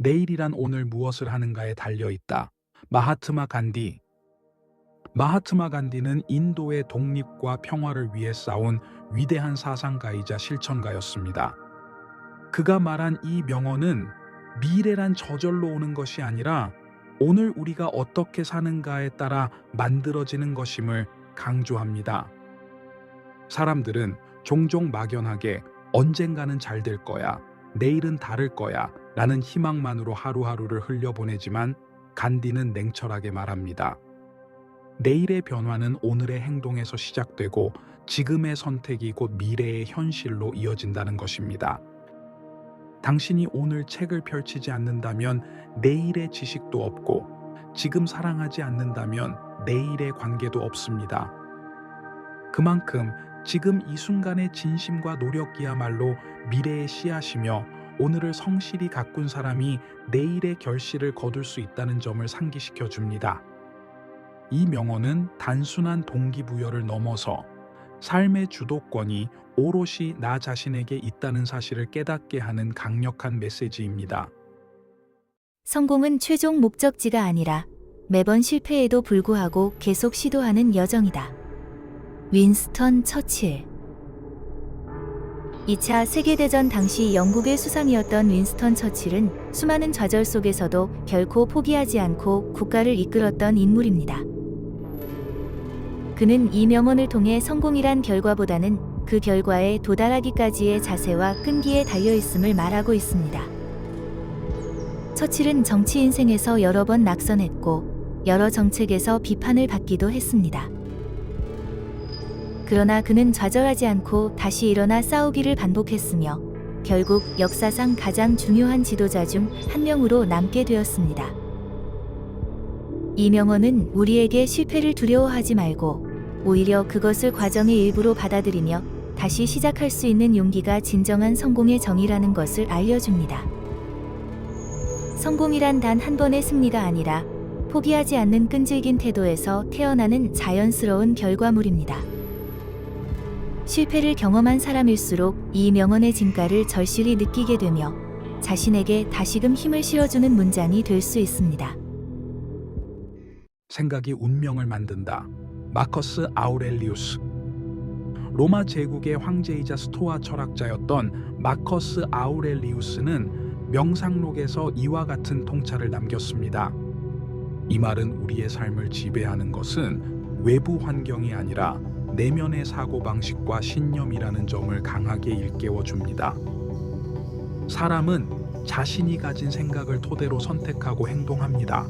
내일이란 오늘 무엇을 하는가에 달려 있다. 마하트마 간디. 마하트마 간디는 인도의 독립과 평화를 위해 싸운 위대한 사상가이자 실천가였습니다. 그가 말한 이 명언은 미래란 저절로 오는 것이 아니라 오늘 우리가 어떻게 사는가에 따라 만들어지는 것임을 강조합니다. 사람들은 종종 막연하게 언젠가는 잘 될 거야, 내일은 다를 거야 라는 희망만으로 하루하루를 흘려보내지만 간디는 냉철하게 말합니다. 내일의 변화는 오늘의 행동에서 시작되고 지금의 선택이 곧 미래의 현실로 이어진다는 것입니다. 당신이 오늘 책을 펼치지 않는다면 내일의 지식도 없고 지금 사랑하지 않는다면 내일의 관계도 없습니다. 그만큼 지금 이 순간의 진심과 노력이야말로 미래의 씨앗이며 오늘을 성실히 가꾼 사람이 내일의 결실을 거둘 수 있다는 점을 상기시켜 줍니다. 이 명언은 단순한 동기부여를 넘어서 삶의 주도권이 오롯이 나 자신에게 있다는 사실을 깨닫게 하는 강력한 메시지입니다. 성공은 최종 목적지가 아니라 매번 실패에도 불구하고 계속 시도하는 여정이다. 윈스턴 처칠. 2차 세계대전 당시 영국의 수상이었던 윈스턴 처칠은 수많은 좌절 속에서도 결코 포기하지 않고 국가를 이끌었던 인물입니다. 그는 이 명언을 통해 성공이란 결과보다는 그 결과에 도달하기까지의 자세와 끈기에 달려있음을 말하고 있습니다. 처칠은 정치 인생에서 여러 번 낙선했고 여러 정책에서 비판을 받기도 했습니다. 그러나 그는 좌절하지 않고 다시 일어나 싸우기를 반복했으며 결국 역사상 가장 중요한 지도자 중 한 명으로 남게 되었습니다. 이 명언은 우리에게 실패를 두려워하지 말고 오히려 그것을 과정의 일부로 받아들이며 다시 시작할 수 있는 용기가 진정한 성공의 정의라는 것을 알려줍니다. 성공이란 단 한 번의 승리가 아니라 포기하지 않는 끈질긴 태도에서 태어나는 자연스러운 결과물입니다. 실패를 경험한 사람일수록 이 명언의 진가를 절실히 느끼게 되며 자신에게 다시금 힘을 실어주는 문장이 될 수 있습니다. 생각이 운명을 만든다. 마커스 아우렐리우스. 로마 제국의 황제이자 스토아 철학자였던 마커스 아우렐리우스는 명상록에서 이와 같은 통찰을 남겼습니다. 이 말은 우리의 삶을 지배하는 것은 외부 환경이 아니라 내면의 사고방식과 신념이라는 점을 강하게 일깨워 줍니다. 사람은 자신이 가진 생각을 토대로 선택하고 행동합니다.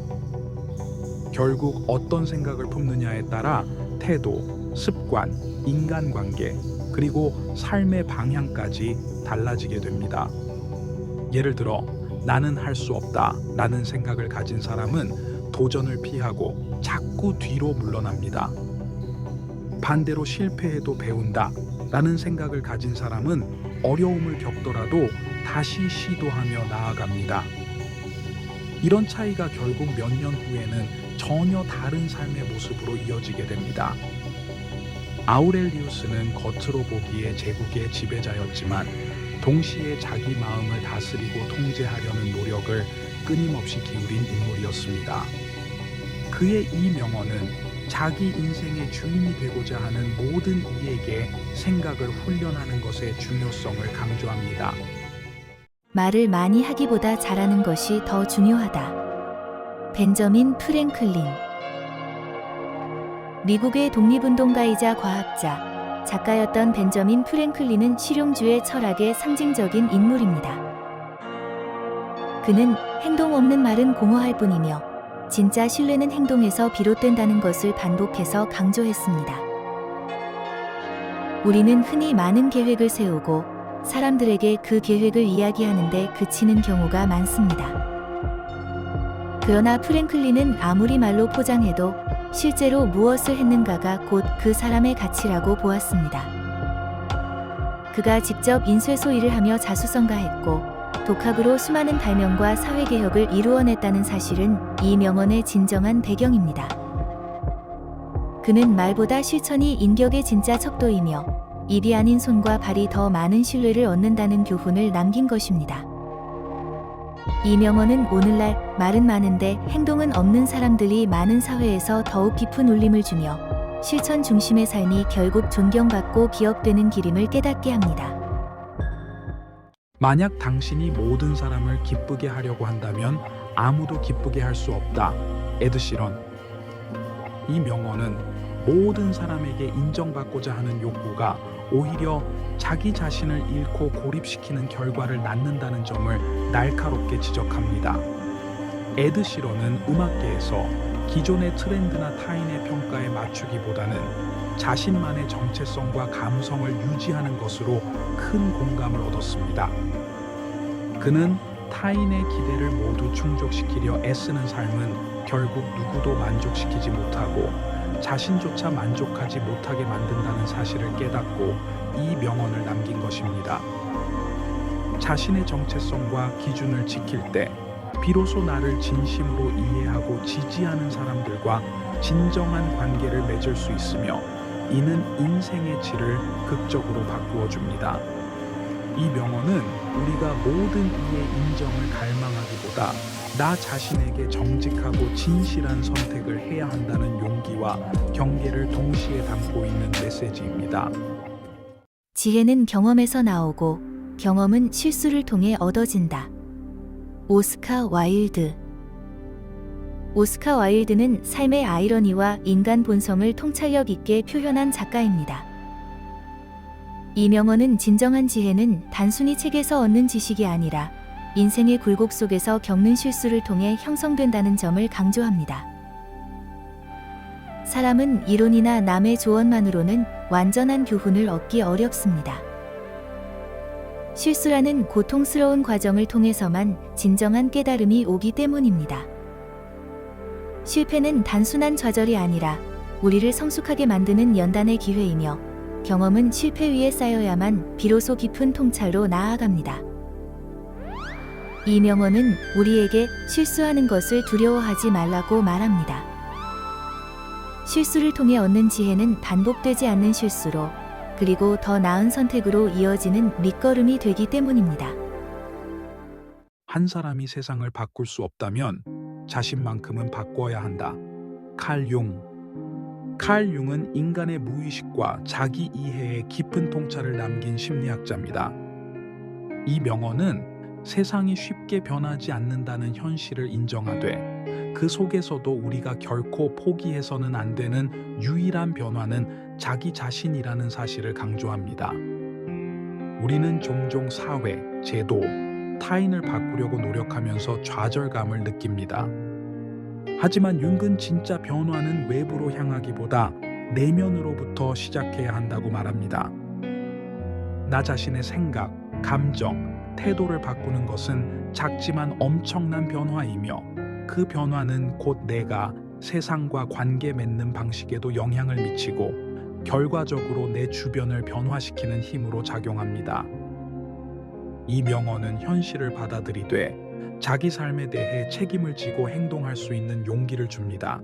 결국 어떤 생각을 품느냐에 따라 태도, 습관, 인간관계, 그리고 삶의 방향까지 달라지게 됩니다. 예를 들어 나는 할 수 없다 라는 생각을 가진 사람은 도전을 피하고 자꾸 뒤로 물러납니다. 반대로 실패해도 배운다 라는 생각을 가진 사람은 어려움을 겪더라도 다시 시도하며 나아갑니다. 이런 차이가 결국 몇 년 후에는 전혀 다른 삶의 모습으로 이어지게 됩니다. 아우렐리우스는 겉으로 보기에 제국의 지배자였지만 동시에 자기 마음을 다스리고 통제하려는 노력을 끊임없이 기울인 인물이었습니다. 그의 이 명언은 자기 인생의 주인이 되고자 하는 모든 이에게 생각을 훈련하는 것의 중요성을 강조합니다. 말을 많이 하기보다 잘하는 것이 더 중요하다. 벤저민 프랭클린. 미국의 독립운동가이자 과학자, 작가였던 벤저민 프랭클린은 실용주의 철학의 상징적인 인물입니다. 그는 행동 없는 말은 공허할 뿐이며 진짜 신뢰는 행동에서 비롯된다는 것을 반복해서 강조했습니다. 우리는 흔히 많은 계획을 세우고 사람들에게 그 계획을 이야기하는데 그치는 경우가 많습니다. 그러나 프랭클린은 아무리 말로 포장해도 실제로 무엇을 했는가가 곧 그 사람의 가치라고 보았습니다. 그가 직접 인쇄소 일을 하며 자수성가했고 독학으로 수많은 발명과 사회개혁을 이루어냈다는 사실은 이 명언의 진정한 배경입니다. 그는 말보다 실천이 인격의 진짜 척도이며 입이 아닌 손과 발이 더 많은 신뢰를 얻는다는 교훈을 남긴 것입니다. 이 명언은 오늘날 말은 많은데 행동은 없는 사람들이 많은 사회에서 더욱 깊은 울림을 주며 실천 중심의 삶이 결국 존경받고 기억되는 길임을 깨닫게 합니다. 만약 당신이 모든 사람을 기쁘게 하려고 한다면 아무도 기쁘게 할 수 없다. 에드 시런. 이 명언은 모든 사람에게 인정받고자 하는 욕구가 오히려 자기 자신을 잃고 고립시키는 결과를 낳는다는 점을 날카롭게 지적합니다. 에드 시런은 음악계에서 기존의 트렌드나 타인의 평가에 맞추기보다는 자신만의 정체성과 감성을 유지하는 것으로 큰 공감을 얻었습니다. 그는 타인의 기대를 모두 충족시키려 애쓰는 삶은 결국 누구도 만족시키지 못하고 자신조차 만족하지 못하게 만든다는 사실을 깨닫고 이 명언을 남긴 것입니다. 자신의 정체성과 기준을 지킬 때 비로소 나를 진심으로 이해하고 지지하는 사람들과 진정한 관계를 맺을 수 있으며 이는 인생의 질을 극적으로 바꾸어 줍니다. 이 명언은 우리가 모든 이의 인정을 갈망하기보다 나 자신에게 정직하고 진실한 선택을 해야 한다는 용기와 경계를 동시에 담고 있는 메시지입니다. 지혜는 경험에서 나오고 경험은 실수를 통해 얻어진다. 오스카 와일드. 오스카 와일드는 삶의 아이러니와 인간 본성을 통찰력 있게 표현한 작가입니다. 이 명언은 진정한 지혜는 단순히 책에서 얻는 지식이 아니라 인생의 굴곡 속에서 겪는 실수를 통해 형성된다는 점을 강조합니다. 사람은 이론이나 남의 조언만으로는 완전한 교훈을 얻기 어렵습니다. 실수라는 고통스러운 과정을 통해서만 진정한 깨달음이 오기 때문입니다. 실패는 단순한 좌절이 아니라 우리를 성숙하게 만드는 연단의 기회이며 경험은 실패 위에 쌓여야만 비로소 깊은 통찰로 나아갑니다. 이 명언은 우리에게 실수하는 것을 두려워하지 말라고 말합니다. 실수를 통해 얻는 지혜는 반복되지 않는 실수로 그리고 더 나은 선택으로 이어지는 밑거름이 되기 때문입니다. 한 사람이 세상을 바꿀 수 없다면 자신만큼은 바꿔야 한다. 칼 융. 칼 융은 인간의 무의식과 자기 이해에 깊은 통찰을 남긴 심리학자입니다. 이 명언은 세상이 쉽게 변하지 않는다는 현실을 인정하되 그 속에서도 우리가 결코 포기해서는 안 되는 유일한 변화는 자기 자신이라는 사실을 강조합니다. 우리는 종종 사회, 제도, 타인을 바꾸려고 노력하면서 좌절감을 느낍니다. 하지만 융은 진짜 변화는 외부로 향하기보다 내면으로부터 시작해야 한다고 말합니다. 나 자신의 생각, 감정, 태도를 바꾸는 것은 작지만 엄청난 변화이며 그 변화는 곧 내가 세상과 관계 맺는 방식에도 영향을 미치고 결과적으로 내 주변을 변화시키는 힘으로 작용합니다. 이 명언은 현실을 받아들이되 자기 삶에 대해 책임을 지고 행동할 수 있는 용기를 줍니다.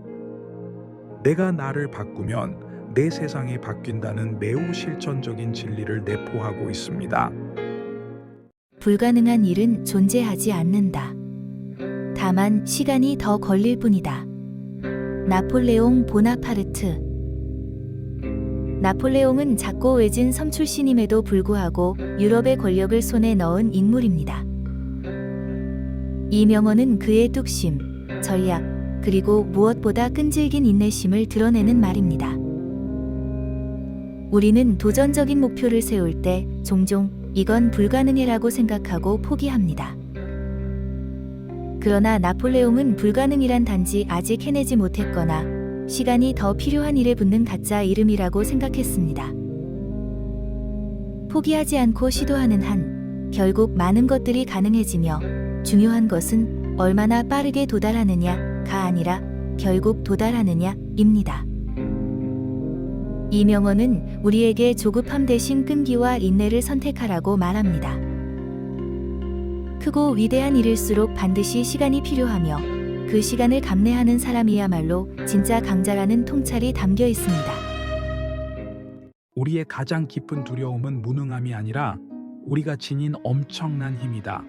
내가 나를 바꾸면 내 세상이 바뀐다는 매우 실천적인 진리를 내포하고 있습니다. 불가능한 일은 존재하지 않는다. 다만 시간이 더 걸릴 뿐이다. 나폴레옹 보나파르트. 나폴레옹은 작고 외진 섬 출신임에도 불구하고 유럽의 권력을 손에 넣은 인물입니다. 이 명언은 그의 뚝심, 전략, 그리고 무엇보다 끈질긴 인내심을 드러내는 말입니다. 우리는 도전적인 목표를 세울 때 종종 이건 불가능해라고 생각하고 포기합니다. 그러나 나폴레옹은 불가능이란 단지 아직 해내지 못했거나 시간이 더 필요한 일에 붙는 가짜 이름이라고 생각했습니다. 포기하지 않고 시도하는 한 결국 많은 것들이 가능해지며 중요한 것은 얼마나 빠르게 도달하느냐가 아니라 결국 도달하느냐입니다. 이 명언은 우리에게 조급함 대신 끈기와 인내를 선택하라고 말합니다. 크고 위대한 일일수록 반드시 시간이 필요하며 그 시간을 감내하는 사람이야말로 진짜 강자라는 통찰이 담겨 있습니다. 우리의 가장 깊은 두려움은 무능함이 아니라 우리가 지닌 엄청난 힘이다.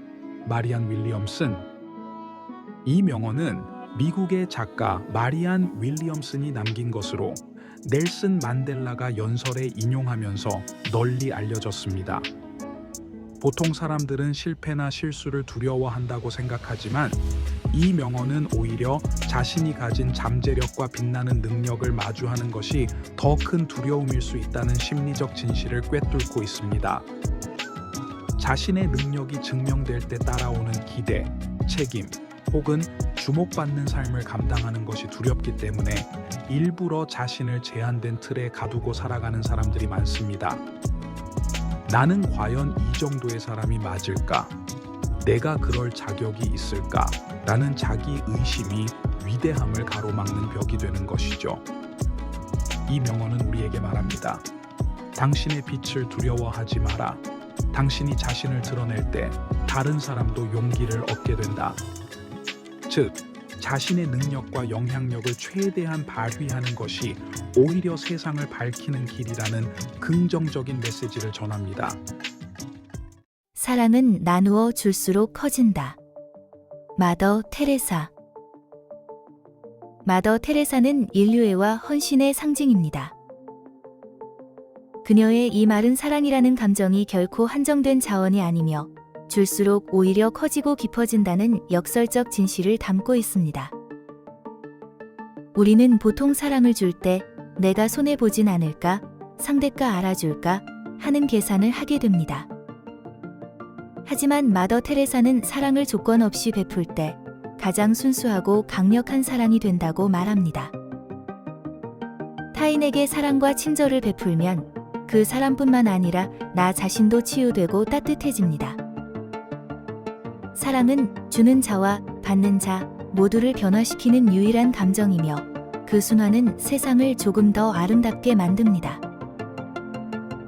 마리안 윌리엄슨. 이 명언은 미국의 작가 마리안 윌리엄슨이 남긴 것으로 넬슨 만델라가 연설에 인용하면서 널리 알려졌습니다. 보통 사람들은 실패나 실수를 두려워한다고 생각하지만 이 명언은 오히려 자신이 가진 잠재력과 빛나는 능력을 마주하는 것이 더 큰 두려움일 수 있다는 심리적 진실을 꿰뚫고 있습니다. 자신의 능력이 증명될 때 따라오는 기대, 책임, 혹은 주목받는 삶을 감당하는 것이 두렵기 때문에 일부러 자신을 제한된 틀에 가두고 살아가는 사람들이 많습니다. 나는 과연 이 정도의 사람이 맞을까? 내가 그럴 자격이 있을까? 라는 자기 의심이 위대함을 가로막는 벽이 되는 것이죠. 이 명언은 우리에게 말합니다. 당신의 빛을 두려워하지 마라. 당신이 자신을 드러낼 때 다른 사람도 용기를 얻게 된다. 즉, 자신의 능력과 영향력을 최대한 발휘하는 것이 오히려 세상을 밝히는 길이라는 긍정적인 메시지를 전합니다. 사랑은 나누어 줄수록 커진다. 마더 테레사. 마더 테레사는 인류애와 헌신의 상징입니다. 그녀의 이 말은 사랑이라는 감정이 결코 한정된 자원이 아니며 줄수록 오히려 커지고 깊어진다는 역설적 진실을 담고 있습니다. 우리는 보통 사랑을 줄 때 내가 손해보진 않을까, 상대가 알아줄까 하는 계산을 하게 됩니다. 하지만 마더 테레사는 사랑을 조건 없이 베풀 때 가장 순수하고 강력한 사랑이 된다고 말합니다. 타인에게 사랑과 친절을 베풀면 그 사람뿐만 아니라 나 자신도 치유되고 따뜻해집니다. 사랑은 주는 자와 받는 자 모두를 변화시키는 유일한 감정이며 그 순환은 세상을 조금 더 아름답게 만듭니다.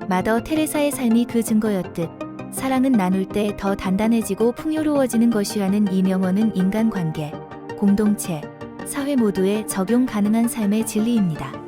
마더 테레사의 삶이 그 증거였듯 사랑은 나눌 때 더 단단해지고 풍요로워지는 것이라는 이 명언은 인간관계, 공동체, 사회 모두에 적용 가능한 삶의 진리입니다.